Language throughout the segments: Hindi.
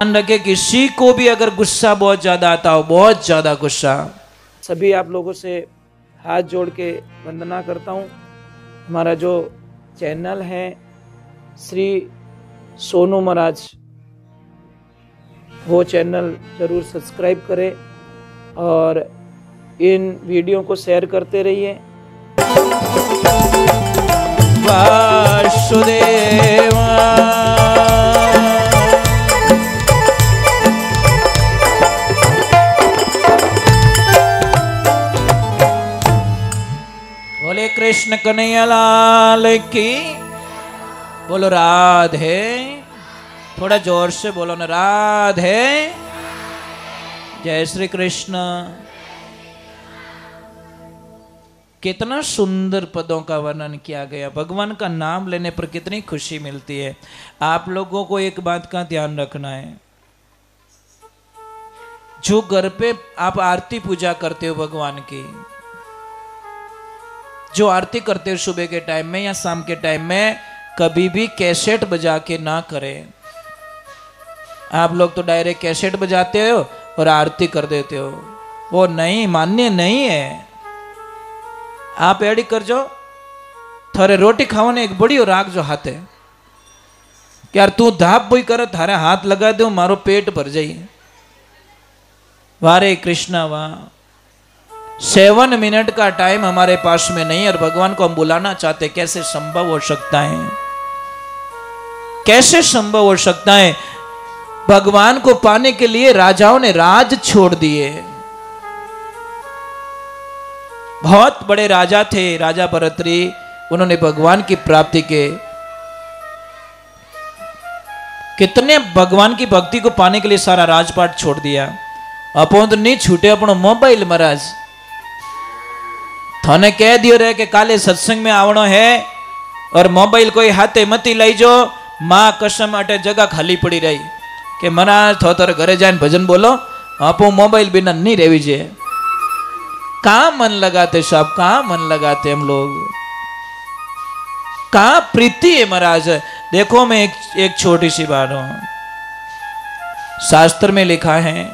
ध्यान रखे किसी को भी अगर गुस्सा बहुत ज्यादा आता हो, बहुत ज्यादा गुस्सा, सभी आप लोगों से हाथ जोड़ के वंदना करता हूँ। हमारा जो चैनल है श्री सोनू महाराज, वो चैनल जरूर सब्सक्राइब करें और इन वीडियो को शेयर करते रहिए। वासुदेव बोले कृष्ण कन्हैया लाल की। बोलो राधे, थोड़ा जोर से बोलो ना, राधे। जय श्री कृष्ण। कितना सुंदर पदों का वर्णन किया गया। भगवान का नाम लेने पर कितनी खुशी मिलती है। आप लोगों को एक बात का ध्यान रखना है, जो घर पे आप आरती पूजा करते हो भगवान की, जो आरती करते हो सुबह के टाइम में या शाम के टाइम में, कभी भी कैसेट बजा के ना करें। आप लोग तो डायरेक्ट कैसेट बजाते हो और आरती कर देते हो, वो नहीं, मान्य नहीं है। आप एडी कर जो थारे रोटी खावाने एक बड़ी राग जो हाथ है कि यार तू धाप बोई कर, थारे हाथ लगा दो मारो पेट भर जाइए। वारे कृष्णा वाह, 7 मिनट का टाइम हमारे पास में नहीं और भगवान को हम बुलाना चाहते। कैसे संभव हो सकता है? कैसे संभव हो सकता है? भगवान को पाने के लिए राजाओं ने राज छोड़ दिए। बहुत बड़े राजा थे, राजा भरतरी, उन्होंने भगवान की प्राप्ति के कितने भगवान की भक्ति को पाने के लिए सारा राजपाट छोड़ दिया। अपन तो नहीं छूटे अपनो मोबाइल। महाराज थाने कह दियो रे कि काले सत्संग में आवनो है और मोबाइल कोई हाथे मती लाई जो, मां कसम अटे जगह खाली पड़ी रही कि महाराज थो तारे घरे जाने भजन बोलो, आपो मोबाइल बिना नहीं रहवी जे। कहाँ मन लगाते साहब, कहाँ मन लगाते हम लोग, कहाँ प्रीति है महाराज। देखो मैं एक छोटी सी बात हूं, शास्त्र में लिखा है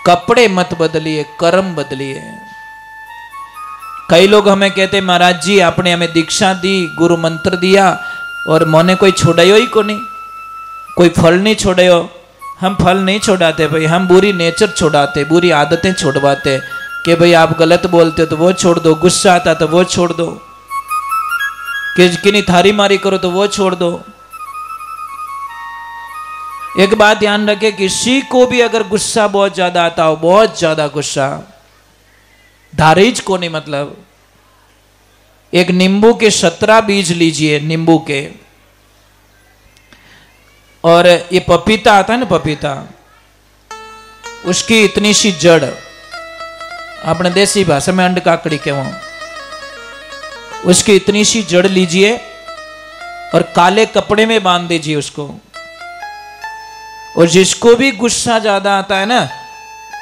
कपड़े मत बदलिए, कर्म बदलिए। कई लोग हमें कहते महाराज जी आपने हमें दीक्षा दी, गुरु मंत्र दिया और मोने कोई छोड़ायो ही को नहीं, कोई फल नहीं छोड़ायो। हम फल नहीं छोड़ाते भाई, हम बुरी नेचर छोड़ाते, बुरी आदतें छोड़वाते कि भाई आप गलत बोलते हो तो वो छोड़ दो, गुस्सा आता तो वो छोड़ दो, किन्हीं थारी मारी करो तो वो छोड़ दो। एक बात ध्यान रखे, किसी को भी अगर गुस्सा बहुत ज्यादा आता हो, बहुत ज्यादा गुस्सा, धारीज को नहीं, मतलब एक नींबू के 17 बीज लीजिए, नींबू के, और ये पपीता आता है ना, पपीता, उसकी इतनी सी जड़, अपने देसी भाषा में अंड काकड़ी के वो, उसकी इतनी सी जड़ लीजिए और काले कपड़े में बांध दीजिए उसको। और जिसको भी गुस्सा ज्यादा आता है ना,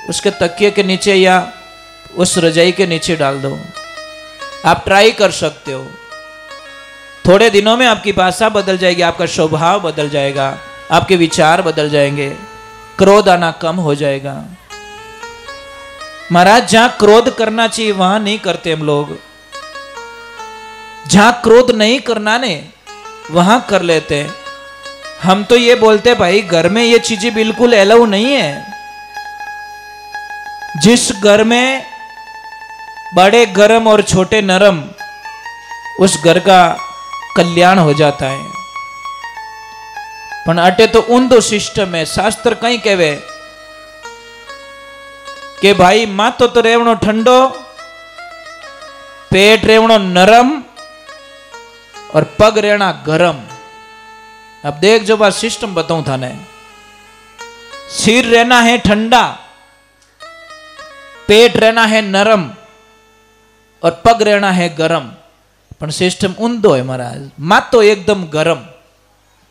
उसके तकिए के नीचे या उस रजाई के नीचे डाल दो। आप ट्राई कर सकते हो, थोड़े दिनों में आपकी भाषा बदल जाएगी, आपका स्वभाव बदल जाएगा, आपके विचार बदल जाएंगे, क्रोध आना कम हो जाएगा। महाराज जहां क्रोध करना चाहिए वहां नहीं करते हम लोग, जहां क्रोध नहीं करना ने वहां कर लेते हैं। हम तो ये बोलते भाई घर में ये चीजें बिल्कुल अलाउ नहीं है। जिस घर में बड़े गरम और छोटे नरम, उस घर का कल्याण हो जाता है। पण अटे तो ऊंधो सिस्टम है। शास्त्र कहीं कहवे कि भाई माथो तो रेवणो ठंडो, पेट रेवणो नरम और पग रेना गरम। अब देख जो बात सिस्टम बताऊं थाने, सिर रहना है ठंडा, पेट रहना है नरम और पग रहना है गरम। पण सिस्टम ऊंधो है महाराज। माथो एकदम गरम,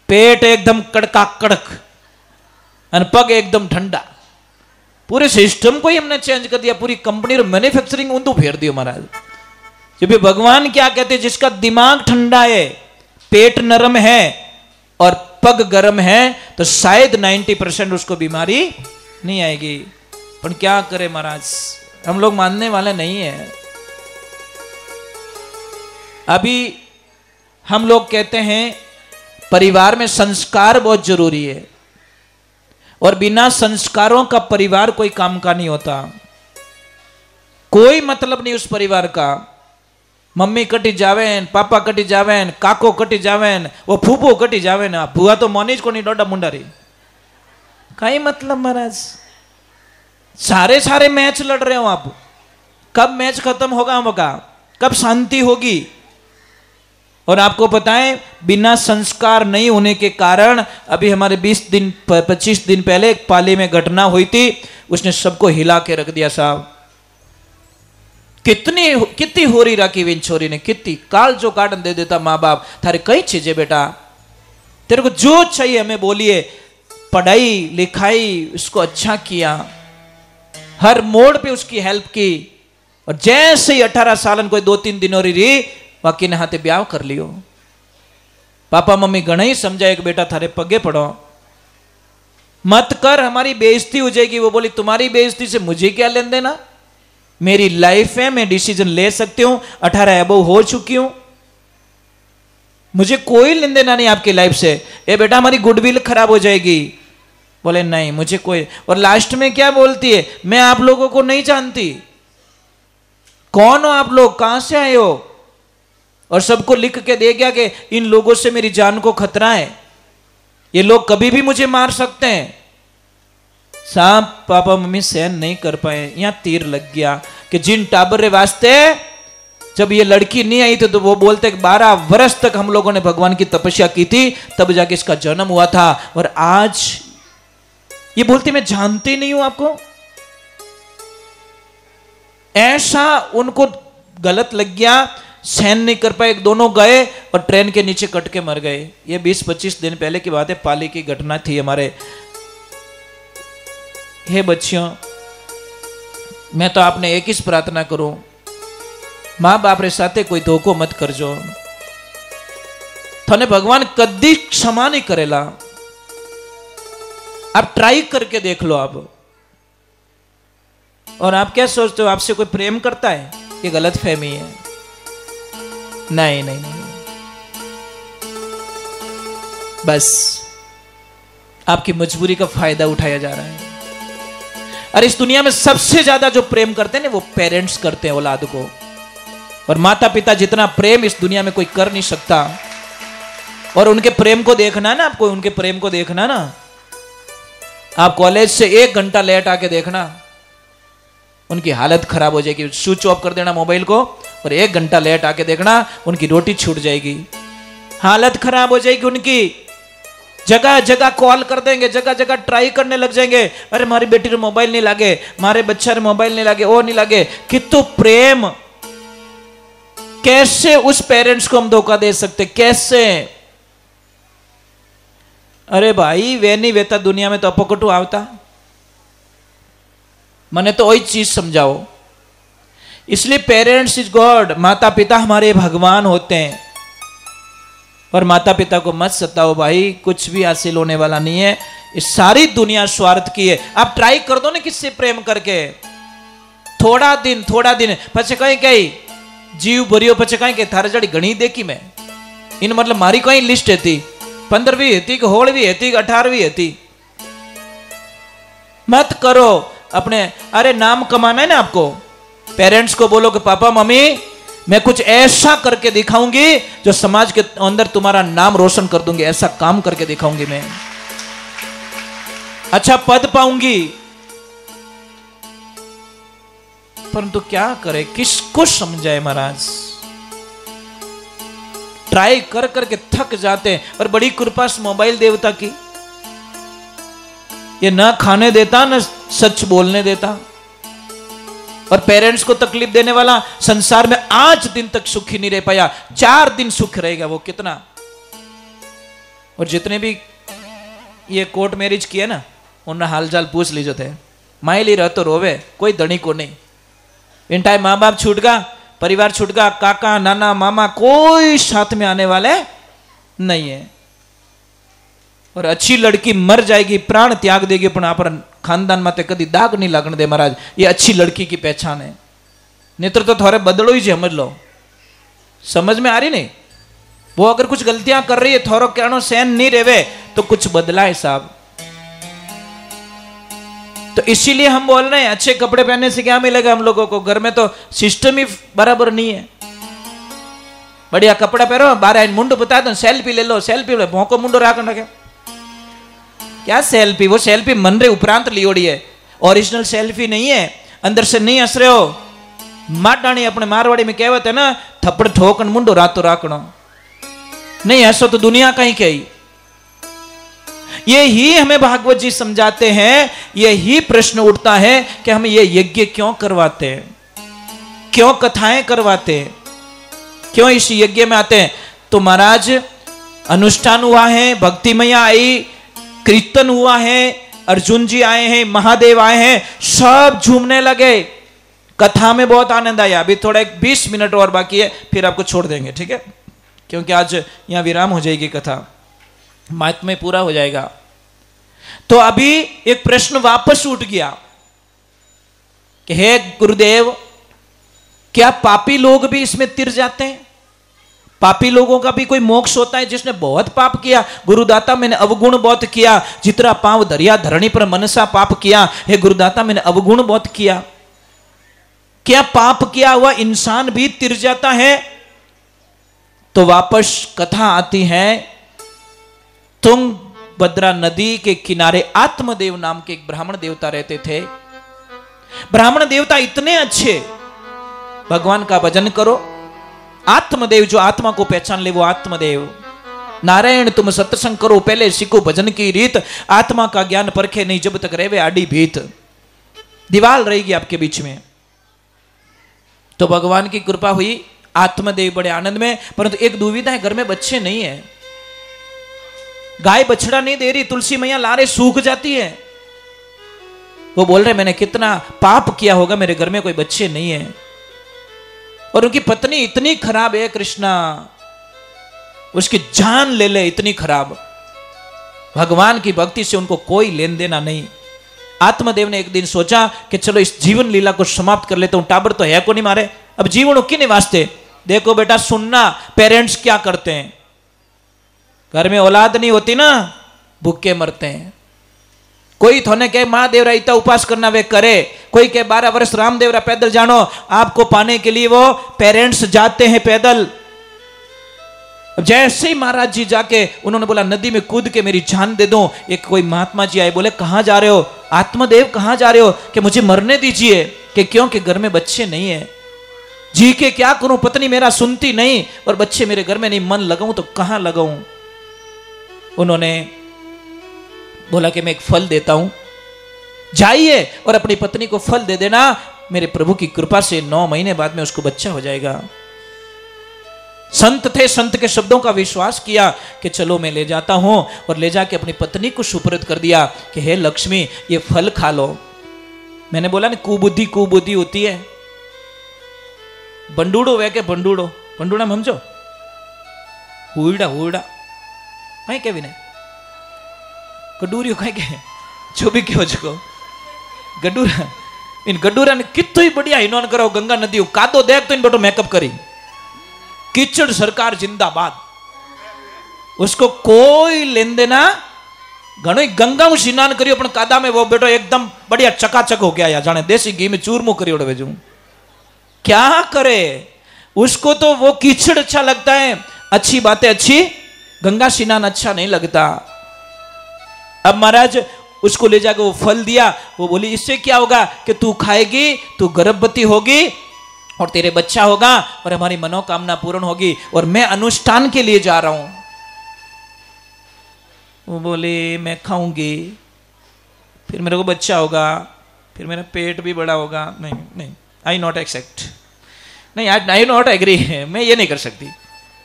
पेट एकदम कड़का कड़क और पग एकदम ठंडा। पूरे सिस्टम को ही हमने चेंज कर दिया, पूरी कंपनी और मैन्युफैक्चरिंग ऊंधो फेर दियो महाराज। जब भगवान क्या कहते हैं, जिसका दिमाग ठंडा है, पेट नरम है और पग गर्म है तो शायद 90% उसको बीमारी नहीं आएगी। पर क्या करे महाराज, हम लोग मानने वाले नहीं है। अभी हम लोग कहते हैं परिवार में संस्कार बहुत जरूरी है, और बिना संस्कारों का परिवार कोई काम का नहीं होता। कोई मतलब नहीं उस परिवार का। मम्मी कटी जावेन, पापा कटी जावेन, काको कटी जावेन, वो फूफो कटी जावेन, बुआ तो मोनीज को नहीं डोडा मुंडारी, कई मतलब महाराज। सारे सारे मैच लड़ रहे हो आप, कब मैच खत्म होगा होगा, कब शांति होगी। और आपको पता है बिना संस्कार नहीं होने के कारण अभी हमारे 25 दिन पहले एक पाली में घटना हुई थी, उसने सबको हिला के रख दिया साहब। कितनी हो रही राखी विन छोरी ने, कितनी काल जो काटन दे देता माँ बाप, थारे कई चीजें बेटा, तेरे को जो चाहिए हमें बोलिए। पढ़ाई लिखाई उसको अच्छा किया, हर मोड़ पे उसकी हेल्प की, और जैसे ही 18 सालन कोई 2-3 दिनों रही बाकी ने हाथे ब्याह कर लियो। पापा मम्मी घना ही समझाए कि बेटा थारे पगे पड़ो, मत कर, हमारी बेइज्जती हो जाएगी। वो बोली तुम्हारी बेइज्जती से मुझे क्या लेन देना, मेरी लाइफ है, मैं डिसीजन ले सकती हूं, 18 अबव हो चुकी हूं, मुझे कोई लेन देना नहीं आपकी लाइफ से। ए बेटा हमारी गुडविल खराब हो जाएगी। बोले नहीं मुझे कोई। और लास्ट में क्या बोलती है, मैं आप लोगों को नहीं जानती, कौन हो आप लोग, कहां से आए हो, और सबको लिख के दे गया कि इन लोगों से मेरी जान को खतरा है, ये लोग कभी भी मुझे मार सकते हैं। साहब पापा मम्मी सहन नहीं कर पाए, यहां तीर लग गया कि जिन टाबर वास्ते जब ये लड़की नहीं आई थी तो वो बोलते 12 वर्ष तक हम लोगों ने भगवान की तपस्या की थी, तब जाके इसका जन्म हुआ था, और आज ये बोलती मैं जानती नहीं हूं आपको। ऐसा उनको गलत लग गया, सहन नहीं कर पाए, दोनों गए और ट्रेन के नीचे कट के मर गए। ये 20-25 दिन पहले की बात है, पाली की घटना थी हमारे। हे बच्चियों, मैं तो आपने एक ही प्रार्थना करूं, मां बाप रे साथे कोई धोखो मत करजो, थने भगवान कदी क्षमा नहीं करेला। आप ट्राई करके देख लो आप। और आप क्या सोचते हो आपसे कोई प्रेम करता है, ये गलत फहमी है। नहीं नहीं नहीं, बस आपकी मजबूरी का फायदा उठाया जा रहा है। और इस दुनिया में सबसे ज्यादा जो प्रेम करते हैं ना, वो पेरेंट्स करते हैं औलाद को, और माता पिता जितना प्रेम इस दुनिया में कोई कर नहीं सकता। और उनके प्रेम को देखना ना, आपको उनके प्रेम को देखना ना, आप कॉलेज से 1 घंटा लेट आके देखना, उनकी हालत खराब हो जाएगी। स्विच ऑफ कर देना मोबाइल को और 1 घंटा लेट आके देखना, उनकी रोटी छूट जाएगी, हालत खराब हो जाएगी उनकी। जगह जगह कॉल कर देंगे, जगह जगह ट्राई करने लग जाएंगे, अरे हमारी बेटी रे मोबाइल नहीं लागे, हमारे बच्चा रे मोबाइल नहीं लागे, वो नहीं लागे। कितु प्रेम, कैसे उस पेरेंट्स को हम धोखा दे सकते, कैसे? अरे भाई वे नहीं वेता दुनिया में तो अपकटू आवता, मने तो वही चीज समझाओ। इसलिए पेरेंट्स इज गॉड, माता पिता हमारे भगवान होते हैं। और माता पिता को मत सताओ भाई, कुछ भी हासिल होने वाला नहीं है, इस सारी दुनिया स्वार्थ की है। आप ट्राई कर दो ना किससे प्रेम करके, थोड़ा दिन पछे कहीं जीव भरियो, पछे कहीं थारे जड़ी घणी देखी मैं इन, मतलब मारी कहीं लिस्ट थी 15वीं थी कि 16वीं थी कि 18वीं थी। मत करो अपने, अरे नाम कमाना है ना आपको, पेरेंट्स को बोलो कि पापा मम्मी मैं कुछ ऐसा करके दिखाऊंगी जो समाज के अंदर तुम्हारा नाम रोशन कर दूंगी, ऐसा काम करके दिखाऊंगी, मैं अच्छा पद पाऊंगी। परंतु क्या करे, किसको समझाए महाराज, ट्राई कर करके थक जाते हैं। और बड़ी कृपा मोबाइल देवता की, ये ना खाने देता ना सच बोलने देता, और पेरेंट्स को तकलीफ देने वाला संसार में आज दिन तक सुखी नहीं रह पाया, 4 दिन सुख रहेगा वो कितना। और जितने भी ये कोर्ट मैरिज किया ना, उन्हें हालचाल पूछ लीजिए थे, माई ली रह तो रोवे, कोई धनी को नहीं। इन टाइम माँ बाप छूट गया, परिवार छूट गया, काका नाना मामा कोई साथ में आने वाले नहीं है। और अच्छी लड़की मर जाएगी, प्राण त्याग देगी, पण आप खानदान माते कदी दाग नहीं लगने दे महाराज। ये अच्छी लड़की की पहचान है। नेत्र तो थोड़े बदलो ही समझ लो, समझ में आ रही नहीं? वो अगर कुछ गलतियां कर रही है, थोड़ा कहनो सहन नहीं रेवे तो कुछ बदला है साहब। तो इसीलिए हम बोल रहे हैं अच्छे कपड़े पहनने से क्या मिलेगा हम लोगों को? घर में तो सिस्टम ही बराबर नहीं है। बढ़िया कपड़ा पहनो, बारह मुंडो बता दो, सेल्फी ले लो, सेल्फी ले भोंको मुंडो राख रखे। क्या सेल्फी? वो सेल्फी मन रे उपरांत लियोड़ी है, ओरिजिनल सेल्फी नहीं है। अंदर से नहीं हंस रहे हो। माटाणी अपने मारवाड़ी में कहवत है ना, थप्पड़ ठोकन मुंडो रातो राखनो। नहीं हंसो तो दुनिया कहीं कही। यही हमें भागवत जी समझाते हैं। यही प्रश्न उठता है कि हम ये यज्ञ क्यों करवाते हैं, क्यों कथाएं करवाते हैं, क्यों इस यज्ञ में आते हैं? तो महाराज अनुष्ठान हुआ है, भक्ति मैया आई, कीर्तन हुआ है, अर्जुन जी आए हैं, महादेव आए हैं, सब झूमने लगे। कथा में बहुत आनंद आया। अभी थोड़ा 20 मिनट और बाकी है, फिर आपको छोड़ देंगे, ठीक है? क्योंकि आज यहां विराम हो जाएगी, कथा महात्म्य पूरा हो जाएगा। तो अभी एक प्रश्न वापस उठ गया कि हे गुरुदेव, क्या पापी लोग भी इसमें तिर जाते हैं? पापी लोगों का भी कोई मोक्ष होता है? जिसने बहुत पाप किया, गुरुदाता मैंने अवगुण बहुत किया, जितना पांव धरिया धरणी पर मनसा पाप किया, हे गुरुदाता मैंने अवगुण बहुत किया, क्या पाप किया हुआ इंसान भी तिर जाता है? तो वापस कथा आती है। तुंगभद्रा नदी के किनारे आत्मदेव नाम के एक ब्राह्मण देवता रहते थे। ब्राह्मण देवता इतने अच्छे, भगवान का भजन करो। आत्मदेव, जो आत्मा को पहचान ले वो आत्मदेव। नारायण तुम सत्संग करो, पहले सीखो भजन की रीत, आत्मा का ज्ञान परखे नहीं जब तक रहे आड़ी भीत। दीवाल रहेगी आपके बीच में। तो भगवान की कृपा हुई, आत्मदेव बड़े आनंद में। परंतु एक दुविधा है, घर में बच्चे नहीं है, गाय बछड़ा नहीं दे रही, तुलसी मैया लारे सूख जाती है। वो बोल रहे मैंने कितना पाप किया होगा, मेरे घर में कोई बच्चे नहीं है। और उनकी पत्नी इतनी खराब है कृष्णा, उसकी जान ले ले, इतनी खराब। भगवान की भक्ति से उनको कोई लेन देना नहीं। आत्मदेव ने एक दिन सोचा कि चलो इस जीवन लीला को समाप्त कर लेता हूं, टाबर तो है को नहीं मारे, अब जीवन किने वास्ते। देखो बेटा सुनना, पेरेंट्स क्या करते हैं, घर में औलाद नहीं होती ना, भूखे मरते हैं। कोई थोने कहे महादेव रा इतना उपास करना वे करे, कोई कहे 12 वर्ष रामदेव रा पैदल जानो, आपको पाने के लिए वो पेरेंट्स जाते हैं पैदल। जैसे ही महाराज जी जाके उन्होंने बोला नदी में कूद के मेरी जान दे दो, एक कोई महात्मा जी आए, बोले कहां जा रहे हो? आत्मदेव कहां जा रहे हो? कि मुझे मरने दीजिए। कि क्यों? कि घर में बच्चे नहीं है, जी के क्या करूं, पत्नी मेरा सुनती नहीं और बच्चे मेरे घर में नहीं, मन लगाऊं तो कहां लगाऊं। उन्होंने बोला कि मैं एक फल देता हूं, जाइए और अपनी पत्नी को फल दे देना, मेरे प्रभु की कृपा से 9 महीने बाद में उसको बच्चा हो जाएगा। संत थे, संत के शब्दों का विश्वास किया कि चलो मैं ले जाता हूं, और ले जाके अपनी पत्नी को सुपुर्द कर दिया कि हे लक्ष्मी ये फल खा लो। मैंने बोला ना कुबुद्धि कुबुद्धि होती है। बंडूड़ो वे के बंडूड़ो, बंडूड़ा समझो, हुईड़ा हुईड़ा कहीं के भी नहीं, गडूरियो कहीं के जो भी कहो जको गडूरा। इन गडूरा ने कितो ही बढ़िया इन्होंने करो, गंगा नदी कादो देख तो इन बटो मेकअप करी, कीचड़ सरकार जिंदाबाद, उसको कोई लेन देना। घणो गंगा में स्नान करियो पण कादा में वो बेटो एकदम बढ़िया चकाचक हो गया, या जाने देसी घी में चूरमू करियो वेजू। क्या करे, उसको तो वो कीचड़ अच्छा लगता है, अच्छी बातें अच्छी, गंगा स्नान अच्छा नहीं लगता। अब महाराज उसको ले जाकर वो फल दिया, वो बोली इससे क्या होगा कि तू खाएगी, तू गर्भवती होगी और तेरे बच्चा होगा और हमारी मनोकामना पूर्ण होगी, और मैं अनुष्ठान के लिए जा रहा हूं। वो बोले मैं खाऊंगी, फिर मेरे को बच्चा होगा, फिर मेरा पेट भी बड़ा होगा। नहीं नहीं, आई नॉट एक्सेप्ट, नहीं आई नॉट एग्री, मैं ये नहीं कर सकती।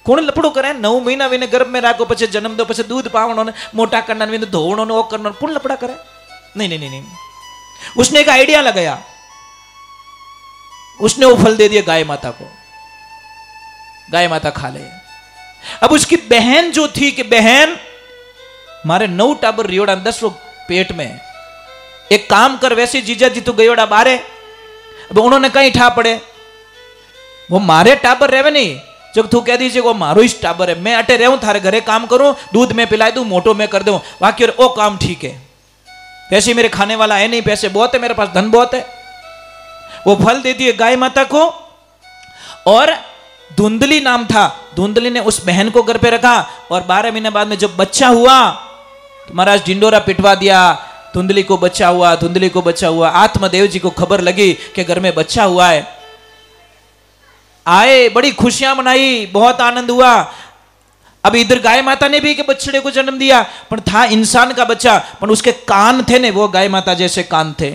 कौन लपड़ो करे? 9 महीना विने गर्भ में राखो, પછી जन्म दो, પછી दूध पावणो ने मोटा करना विने धोवणो ने वो करना, कौन लपड़ा करे? नहीं नहीं नहीं नहीं। उसने एक आइडिया लगाया, उसने वो फल दे दिया गाय माता को, गाय माता खा ले। अब उसकी बहन जो थी कि बहन मारे 9 टाबर रियोड़ा 10 लोग पेट में। एक काम कर, वैसे जीजा जी तू गयोड़ा बारे, अब उन्होंने कहीं ठा पड़े, वो मारे टाबर रहे नहीं, जब तू कह दीजिए वो मारो इस टाबर है, मैं अटे रहूं थारे घरे काम करूं, दूध में पिला दूं, मोटो में कर दूं, बाकी ओ काम ठीक है, पैसे मेरे खाने वाला है नहीं, पैसे बहुत है मेरे पास, धन बहुत है। वो फल दे दिए गाय माता को। और धुंधली नाम था, धुंधली ने उस बहन को घर पे रखा, और 12 महीने बाद में जब बच्चा हुआ तो महाराज ढिंडोरा पिटवा दिया, धुंधली को बच्चा हुआ, धुंधली को बच्चा हुआ। आत्मदेव जी को खबर लगी कि घर में बच्चा हुआ है, आए, बड़ी खुशियां मनाई, बहुत आनंद हुआ। अब इधर गाय माता ने भी के बछड़े को जन्म दिया, पर था इंसान का बच्चा, पर उसके कान थे ने वो गाय माता जैसे कान थे।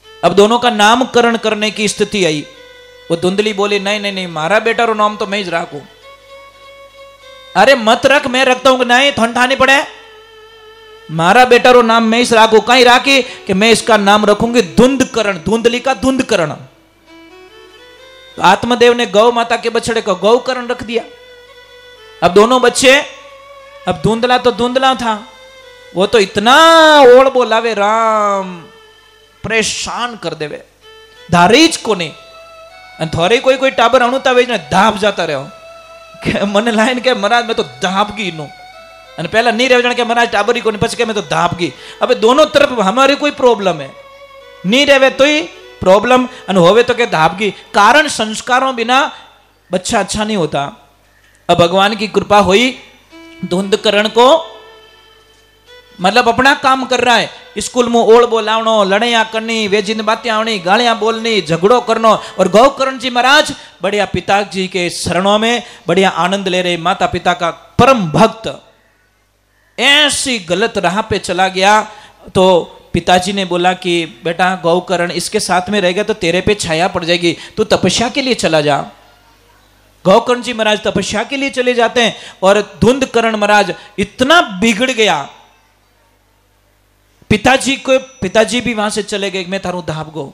अब दोनों का नामकरण करने की स्थिति आई। वो धुंधली बोली नहीं नहीं नहीं, मारा बेटा रो नाम तो मैं ही रखू। अरे मत रख, मैं रखता हूं। नहीं, ठंडा नहीं पड़े, मारा बेटा रो नाम मैं ही राखू। कहीं राखी कि मैं इसका नाम रखूंगी धुंधकरण, धुंधली का धुंधकरण। तो आत्मदेव ने गौ माता के बछड़े को गौकरण रख दिया। अब दोनों बच्चे, अब धुंधला तो धुंधला था, वो तो इतना ओढ़ बोलावे राम, परेशान कर देवे, धारीज को नहीं। थोड़े कोई कोई टाबर अणुता वे धाप जाता रहो, मन लाइन के महाराज मैं तो धाप गई नो, पहला नहीं रह जाने के महाराज टाबरी को नहीं, पछ के मैं तो धाप गई। अब दोनों तरफ हमारी कोई प्रॉब्लम है, नहीं रहे तो ही प्रॉब्लम, होवे तो के धाप गई। कारण संस्कारों बिना बच्चा अच्छा नहीं होता। अब भगवान की कृपा हुई, धुंधकरण को मतलब अपना काम कर रहा है, स्कूल में ओढ़ बोलावनो, लड़ाइयां करनी, वेजिन बातें आवनी, गालियां बोलनी, झगड़ो करनो। और गौकर्ण जी महाराज बढ़िया पिताजी के शरणों में बढ़िया आनंद ले रहे, माता पिता का परम भक्त। ऐसी गलत राह पे चला गया तो पिताजी ने बोला कि बेटा गौकर्ण इसके साथ में रहेगा तो तेरे पे छाया पड़ जाएगी, तू तपस्या के लिए चला जा। गौकर्ण जी महाराज तपस्या के लिए चले जाते हैं, और धुंधकर्ण महाराज इतना बिगड़ गया, पिताजी भी वहां से चले गए, मैं थारू धाप गो,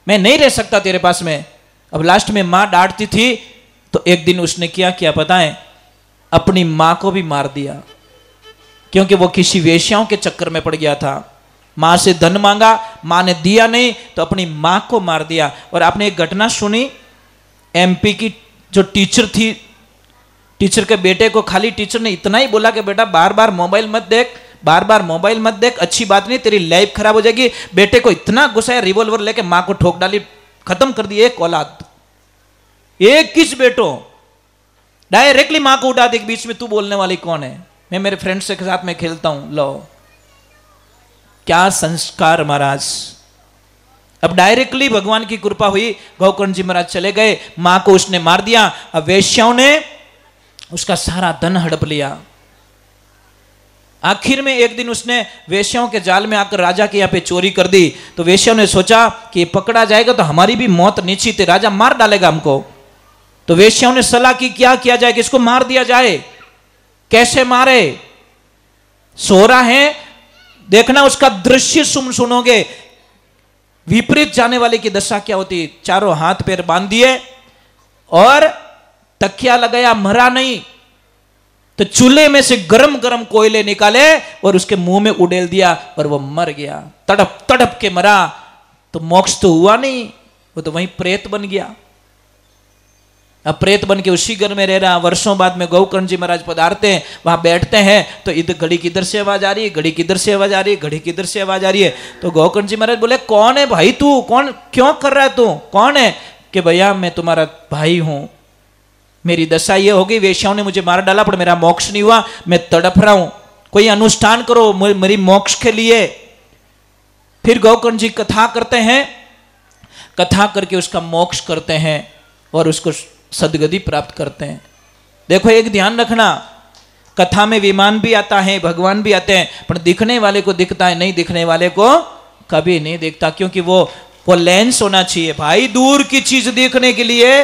मैं नहीं रह सकता तेरे पास में। अब लास्ट में मां डांटती थी, तो एक दिन उसने क्या पता है, अपनी मां को भी मार दिया, क्योंकि वो किसी वेश्याओं के चक्कर में पड़ गया था। मां से धन मांगा, मां ने दिया नहीं, तो अपनी मां को मार दिया। और आपने एक घटना सुनी, एमपी की जो टीचर थी, टीचर के बेटे को खाली टीचर ने इतना ही बोला कि बेटा बार बार मोबाइल मत देख, बार बार मोबाइल मत देख, अच्छी बात नहीं, तेरी लाइफ खराब हो जाएगी। बेटे को इतना गुस्सा है, रिवॉल्वर लेके मां को ठोक डाली, खत्म कर दी एक औलाद। एक किस बेटो डायरेक्टली मां को उठा दी, बीच में तू बोलने वाली कौन है, मैं मेरे फ्रेंड्स के साथ में खेलता हूं। लो क्या संस्कार महाराज। अब डायरेक्टली भगवान की कृपा हुई, गौकर्ण जी महाराज चले गए, मां को उसने मार दिया। अब वेश्याओं ने उसका सारा धन हड़प लिया। आखिर में एक दिन उसने वेश्याओं के जाल में आकर राजा के यहाँ पे चोरी कर दी। तो वेश्याओं ने सोचा कि पकड़ा जाएगा तो हमारी भी मौत निश्चित है, राजा मार डालेगा हमको। तो वेश्याओं ने सलाह की क्या किया जाए, किसको मार दिया जाए, कैसे मारे। सो रहा है, देखना उसका दृश्य सुनोगे, विपरीत जाने वाले की दशा क्या होती। चारों हाथ पैर बांध दिए और तकिया लगाया, मरा नहीं, तो चूल्हे में से गरम गरम कोयले निकाले और उसके मुंह में उड़ेल दिया और वो मर गया। तड़प तड़प के मरा, तो मोक्ष तो हुआ नहीं, वो तो वहीं प्रेत बन गया। अब प्रेत बन के उसी घर में रह रहा। वर्षों बाद में गौकर्ण जी महाराज पधारते हैं, वहां बैठते हैं, तो इधर घड़ी किधर से आवाज आ रही है, घड़ी किधर से आवाज आ रही है, घड़ी किधर से आवाज आ रही है। तो गौकर्ण जी महाराज बोले कौन है भाई तू, कौन, क्यों कर रहा है तू, कौन है। कि भैया मैं तुम्हारा भाई हूं, मेरी दशा ये हो गई, वेश्याओं ने मुझे मार डाला पर मेरा मोक्ष नहीं हुआ, मैं तड़प रहा हूं, कोई अनुष्ठान करो मेरी मोक्ष के लिए। फिर गौकर्ण जी कथा करते हैं, कथा करके उसका मोक्ष करते हैं और उसको सदगति प्राप्त करते हैं। देखो एक ध्यान रखना, कथा में विमान भी आता है, भगवान भी आते हैं, पर दिखने वाले को दिखता है, नहीं दिखने वाले को कभी नहीं दिखता, क्योंकि वो लेंस होना चाहिए भाई। दूर की चीज देखने के लिए